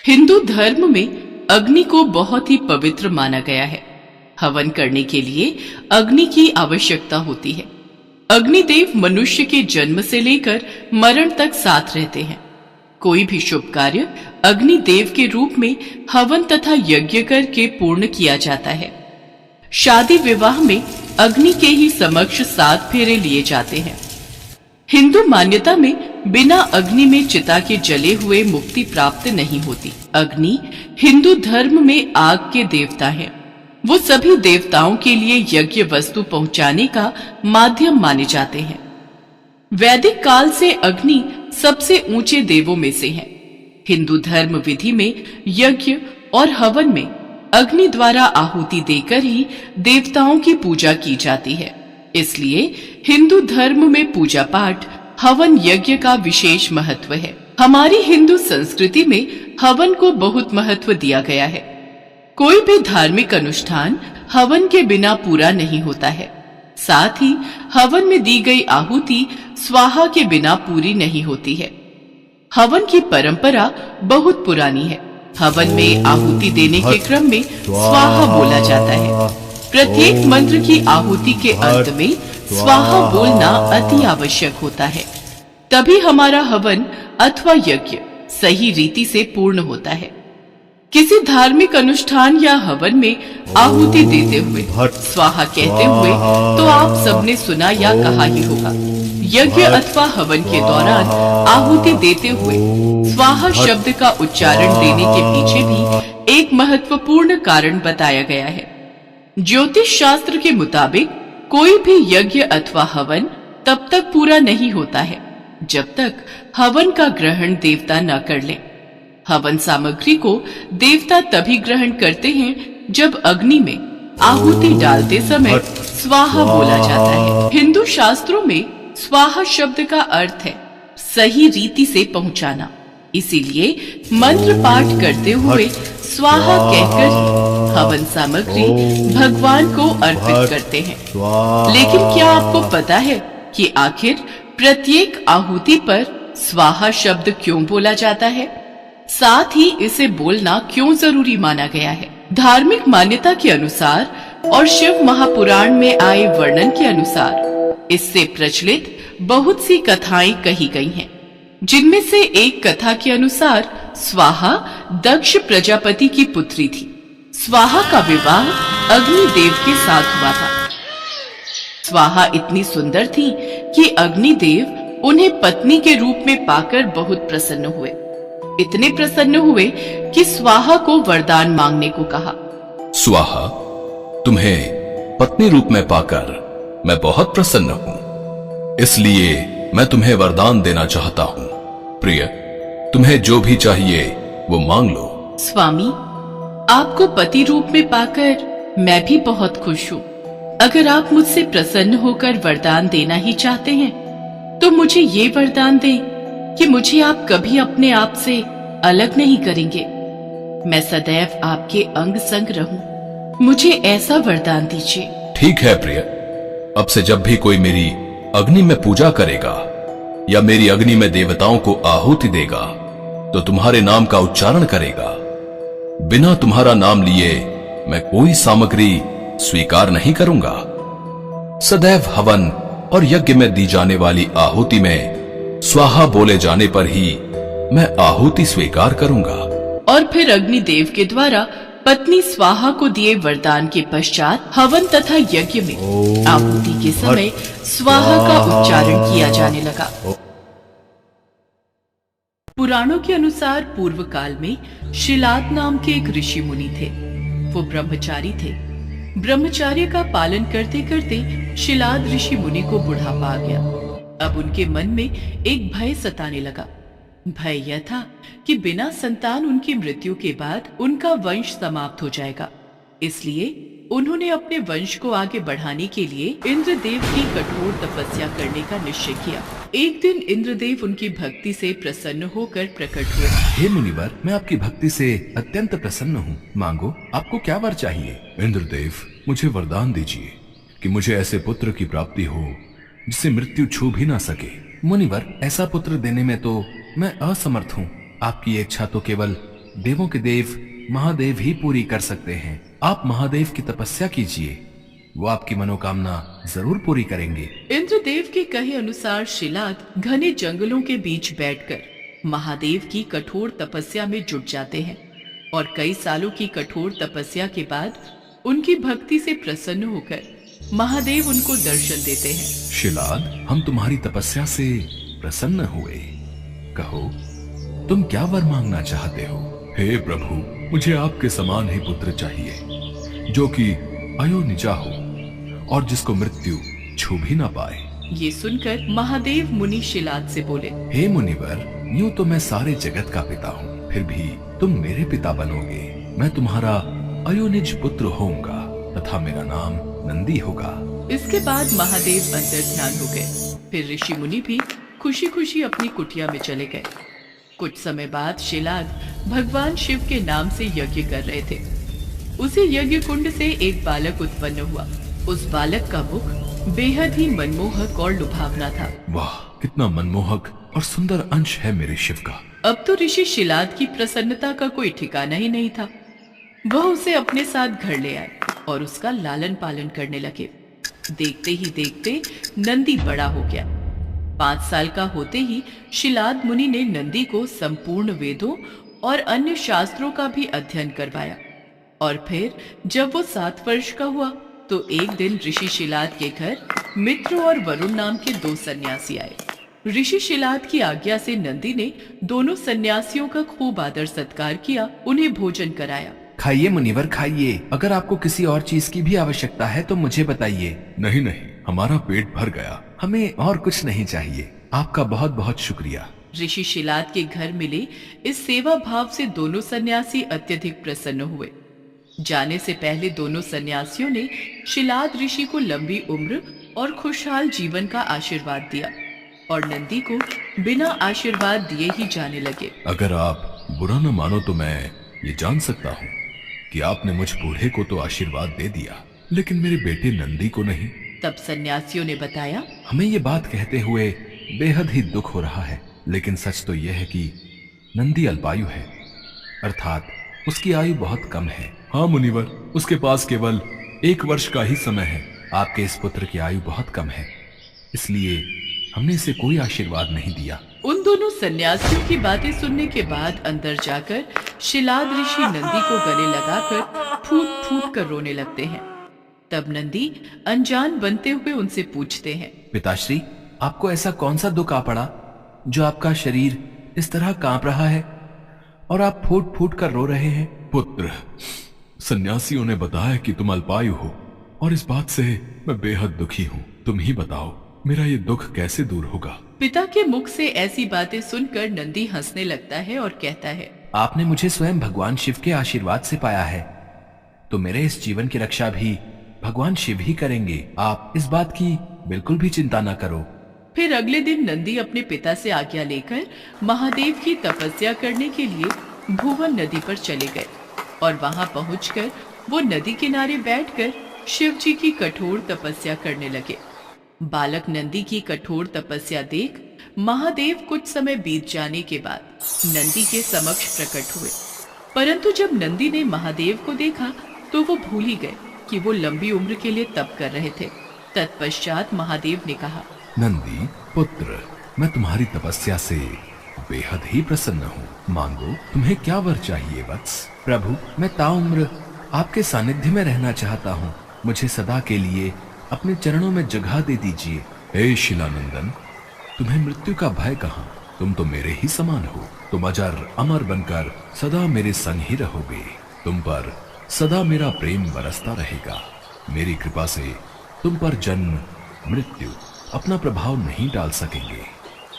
हिंदू धर्म में अग्नि को बहुत ही पवित्र माना गया है। हवन करने के लिए अग्नि की आवश्यकता होती है। अग्निदेव मनुष्य के जन्म से लेकर मरण तक साथ रहते हैं। कोई भी शुभ कार्य अग्निदेव के रूप में हवन तथा यज्ञ करके पूर्ण किया जाता है। शादी विवाह में अग्नि के ही समक्ष 7 फेरे लिए जाते हैं। हिंदू मान्यता में बिना अग्नि में चिता के जले हुए मुक्ति प्राप्त नहीं होती। अग्नि हिंदू धर्म में आग के देवता हैं। वो सभी देवताओं के लिए यज्ञ वस्तु पहुंचाने का माध्यम माने जाते हैं। वैदिक काल से अग्नि सबसे ऊंचे देवों में से है। हिंदू धर्म विधि में यज्ञ और हवन में अग्नि द्वारा आहुति देकर ही देवताओं की पूजा की जाती है। इसलिए हिंदू धर्म में पूजा पाठ, हवन यज्ञ का विशेष महत्व है। हमारी हिंदू संस्कृति में हवन को बहुत महत्व दिया गया है। कोई भी धार्मिक अनुष्ठान हवन के बिना पूरा नहीं होता है। साथ ही हवन में दी गई आहुति स्वाहा के बिना पूरी नहीं होती है। हवन की परंपरा बहुत पुरानी है। हवन में आहुति देने के क्रम में स्वाहा बोला जाता है। प्रत्येक मंत्र की आहुति के अंत में स्वाहा बोलना अति आवश्यक होता है। तभी हमारा हवन अथवा यज्ञ सही रीति से पूर्ण होता है। किसी धार्मिक अनुष्ठान या हवन में आहुति देते हुए स्वाहा कहते हुए तो आप सबने सुना या कहा ही होगा। यज्ञ अथवा हवन के दौरान आहुति देते हुए स्वाहा शब्द का उच्चारण देने के पीछे भी एक महत्वपूर्ण कारण बताया गया है। ज्योतिष शास्त्र के मुताबिक कोई भी यज्ञ अथवा हवन तब तक पूरा नहीं होता है जब तक हवन का ग्रहण देवता न कर ले। हवन सामग्री को देवता तभी ग्रहण करते हैं जब अग्नि में आहुति डालते समय स्वाहा बोला जाता है। हिंदू शास्त्रों में स्वाहा शब्द का अर्थ है सही रीति से पहुंचाना। इसीलिए मंत्र पाठ करते हुए स्वाहा कहकर ही हवन सामग्री भगवान को अर्पित करते हैं। लेकिन क्या आपको पता है कि आखिर प्रत्येक आहुति पर स्वाहा शब्द क्यों बोला जाता है? साथ ही इसे बोलना क्यों जरूरी माना गया है? धार्मिक मान्यता के अनुसार और शिव महापुराण में आए वर्णन के अनुसार इससे प्रचलित बहुत सी कथाएं कही गई हैं, जिनमें से एक कथा के अनुसार स्वाहा दक्ष प्रजापति की पुत्री थी। स्वाहा का विवाह अग्निदेव के साथ हुआ था। स्वाहा इतनी सुंदर थी कि अग्निदेव उन्हें पत्नी के रूप में पाकर बहुत प्रसन्न हुए। इतने प्रसन्न हुए कि स्वाहा को वरदान मांगने को कहा। स्वाहा, तुम्हें पत्नी रूप में पाकर मैं बहुत प्रसन्न हूँ, इसलिए मैं तुम्हें वरदान देना चाहता हूँ। प्रिय, तुम्हें जो भी चाहिए वो मांग लो। स्वामी, आपको पति रूप में पाकर मैं भी बहुत खुश हूँ। अगर आप मुझसे प्रसन्न होकर वरदान देना ही चाहते हैं तो मुझे ये वरदान दें कि मुझे आप कभी अपने आप से अलग नहीं करेंगे। मैं सदैव आपके अंग संग रहूं। मुझे ऐसा वरदान दीजिए। ठीक है प्रिय, अब से जब भी कोई मेरी अग्नि में पूजा करेगा या मेरी अग्नि में देवताओं को आहुति देगा तो तुम्हारे नाम का उच्चारण करेगा। बिना तुम्हारा नाम लिए मैं कोई सामग्री स्वीकार नहीं करूंगा। सदैव हवन और यज्ञ में दी जाने वाली आहुति में स्वाहा बोले जाने पर ही मैं आहुति स्वीकार करूंगा। और फिर अग्निदेव के द्वारा पत्नी स्वाहा को दिए वरदान के पश्चात हवन तथा यज्ञ में आहुति के समय स्वाहा का उच्चारण किया जाने लगा। पुराणों के अनुसार पूर्व काल में शिलाद नाम के एक ऋषि मुनि थे। वो ब्रह्मचारी थे। ब्रह्मचर्य का पालन करते करते शिलाद ऋषि मुनि को बुढ़ापा आ गया। अब उनके मन में एक भय सताने लगा। भय यह था कि बिना संतान उनकी मृत्यु के बाद उनका वंश समाप्त हो जाएगा। इसलिए उन्होंने अपने वंश को आगे बढ़ाने के लिए इंद्रदेव की कठोर तपस्या करने का निश्चय किया। एक दिन इंद्रदेव उनकी भक्ति से प्रसन्न होकर प्रकट हुए। हे मुनिवर, मैं आपकी भक्ति से अत्यंत प्रसन्न हूँ। मांगो, आपको क्या वर चाहिए? इंद्रदेव, मुझे वरदान दीजिए कि मुझे ऐसे पुत्र की प्राप्ति हो जिसे मृत्यु छू भी ना सके। मुनिवर, ऐसा पुत्र देने में तो मैं असमर्थ हूँ। आपकी इच्छा तो केवल देवों के देव महादेव ही पूरी कर सकते हैं। आप महादेव की तपस्या कीजिए, वो आपकी मनोकामना जरूर पूरी करेंगे। इंद्रदेव के कहे अनुसार शिलाद घने जंगलों के बीच बैठकर महादेव की कठोर तपस्या में जुट जाते हैं और कई सालों की कठोर तपस्या के बाद उनकी भक्ति से प्रसन्न होकर महादेव उनको दर्शन देते हैं। शिलाद, हम तुम्हारी तपस्या से प्रसन्न हुए। कहो, तुम क्या वर मांगना चाहते हो? हे प्रभु, मुझे आपके समान ही पुत्र चाहिए, जो कि अयोनिजा हो और जिसको मृत्यु छू भी ना पाए। ये सुनकर महादेव मुनि शिलाद से बोले, हे मुनिवर, यूं तो मैं सारे जगत का पिता हूँ, फिर भी तुम मेरे पिता बनोगे। मैं तुम्हारा अयोनिज पुत्र होऊंगा तथा मेरा नाम नंदी होगा। इसके बाद महादेव अंतर्ध्यान हो गए। फिर ऋषि मुनि भी खुशी खुशी अपनी कुटिया में चले गए। कुछ समय बाद शिलाद भगवान शिव के नाम से यज्ञ कर रहे थे। उसी यज्ञ कुंड से एक बालक उत्पन्न हुआ। उस बालक का मुख बेहद ही मनमोहक और लुभावना था। वाह, कितना मनमोहक और सुंदर अंश है मेरे शिव का। अब तो ऋषि शिलाद की प्रसन्नता का कोई ठिकाना ही नहीं था। वह उसे अपने साथ घर ले आए और उसका लालन पालन करने लगे। देखते ही देखते नंदी बड़ा हो गया। 5 साल का होते ही शिलाद मुनि ने नंदी को संपूर्ण वेदों और अन्य शास्त्रों का भी अध्ययन करवाया। और फिर जब वो 7 वर्ष का हुआ तो एक दिन ऋषि शिलाद के घर मित्र और वरुण नाम के 2 सन्यासी आए। ऋषि शिलाद की आज्ञा से नंदी ने दोनों सन्यासियों का खूब आदर सत्कार किया, उन्हें भोजन कराया। खाइए मुनिवर, खाइए। अगर आपको किसी और चीज की भी आवश्यकता है तो मुझे बताइए। नहीं नहीं, हमारा पेट भर गया, हमें और कुछ नहीं चाहिए। आपका बहुत बहुत शुक्रिया। ऋषि शिलाद के घर मिले इस सेवा भाव से दोनों सन्यासी अत्यधिक प्रसन्न हुए। जाने से पहले दोनों सन्यासियों ने शिलाद ऋषि को लंबी उम्र और खुशहाल जीवन का आशीर्वाद दिया और नंदी को बिना आशीर्वाद दिए ही जाने लगे। अगर आप बुरा न मानो तो मैं ये जान सकता हूँ कि आपने मुझ बूढ़े को तो आशीर्वाद दे दिया, लेकिन मेरे बेटे नंदी को नहीं। तब सन्यासियों ने बताया, हमें ये बात कहते हुए बेहद ही दुख हो रहा है, लेकिन सच तो यह है कि नंदी अल्पायु है, अर्थात उसकी आयु बहुत कम है। हाँ मुनिवर, उसके पास केवल 1 वर्ष का ही समय है। आपके इस पुत्र की आयु बहुत कम है, इसलिए हमने इसे कोई आशीर्वाद नहीं दिया। उन दोनों सन्यासियों की बातें सुनने के बाद अंदर जाकर शिलाद ऋषि नंदी को गले लगाकर फूट फूट कर रोने लगते हैं। तब नंदी अनजान बनते हुए उनसे पूछते हैं, पिताश्री, आपको ऐसा कौन सा दुख आ पड़ा जो आपका शरीर इस तरह कांप रहा है और आप फूट फूट कर रो रहे हैं? पुत्र, सन्यासियों ने बताया कि तुम अल्पायु हो और इस बात से मैं बेहद दुखी हूँ। तुम ही बताओ, मेरा ये दुख कैसे दूर होगा? पिता के मुख से ऐसी बातें सुनकर नंदी हंसने लगता है और कहता है, आपने मुझे स्वयं भगवान शिव के आशीर्वाद से पाया है, तो मेरे इस जीवन की रक्षा भी भगवान शिव ही करेंगे। आप इस बात की बिल्कुल भी चिंता न करो। फिर अगले दिन नंदी अपने पिता से आज्ञा लेकर महादेव की तपस्या करने के लिए भुवन नदी पर चले गए और वहां पहुंचकर वो नदी किनारे बैठकर शिव जी की कठोर तपस्या करने लगे। बालक नंदी की कठोर तपस्या देख महादेव कुछ समय बीत जाने के बाद नंदी के समक्ष प्रकट हुए, परंतु जब नंदी ने महादेव को देखा तो वो भूल ही गए कि वो लंबी उम्र के लिए तप कर रहे थे। तत्पश्चात महादेव ने कहा, नंदी पुत्र, मैं तुम्हारी तपस्या से बेहद ही प्रसन्न हूँ। मांगो, तुम्हें क्या वर चाहिए वत्स? प्रभु, मैं ताउम्र आपके सानिध्य में रहना चाहता हूँ। मुझे सदा के लिए अपने चरणों में जगह दे दीजिए। हे शिलानंदन, तुम्हें मृत्यु का भय कहाँ? तुम तो मेरे ही समान हो। तुम अजर अमर बनकर सदा मेरे संग ही रहोगे। तुम पर सदा मेरा प्रेम बरसता रहेगा। मेरी कृपा से तुम पर जन्म मृत्यु अपना प्रभाव नहीं डाल सकेंगे।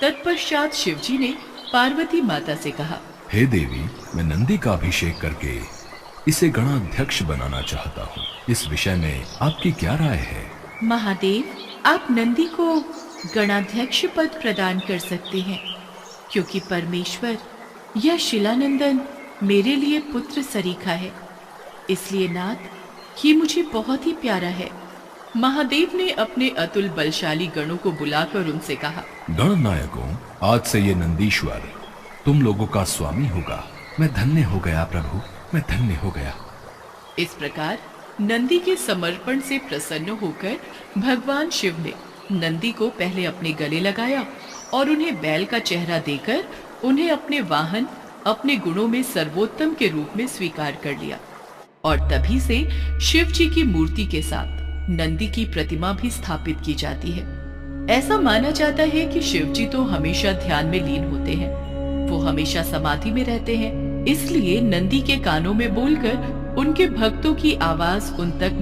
तत्पश्चात शिवजी ने पार्वती माता से कहा, हे देवी, मैं नंदी का अभिषेक करके इसे गणाध्यक्ष बनाना चाहता हूँ। इस विषय में आपकी क्या राय है? महादेव, आप नंदी को गणाध्यक्ष पद प्रदान कर सकते हैं, क्योंकि परमेश्वर यह शिलानंदन मेरे लिए पुत्र सरीखा है, इसलिए नाथ ये मुझे बहुत ही प्यारा है। महादेव ने अपने अतुल बलशाली गणों को बुलाकर उनसे कहा, गणनायकों, आज से ये नंदीश्वर तुम लोगों का स्वामी होगा। मैं धन्य हो गया प्रभु, मैं धन्य हो गया। इस प्रकार नंदी के समर्पण से प्रसन्न होकर भगवान शिव ने नंदी को पहले अपने गले लगाया और उन्हें बैल का चेहरा देकर उन्हें अपने वाहन, अपने गुणों में सर्वोत्तम के रूप में स्वीकार कर लिया। और तभी से शिव जी की मूर्ति के साथ नंदी की प्रतिमा भी स्थापित की जाती है। ऐसा माना जाता है कि शिव जी तो हमेशा ध्यान में लीन होते हैं, वो हमेशा समाधि में रहते हैं, इसलिए नंदी के कानों में बोलकर उनके भक्तों की आवाज उन तक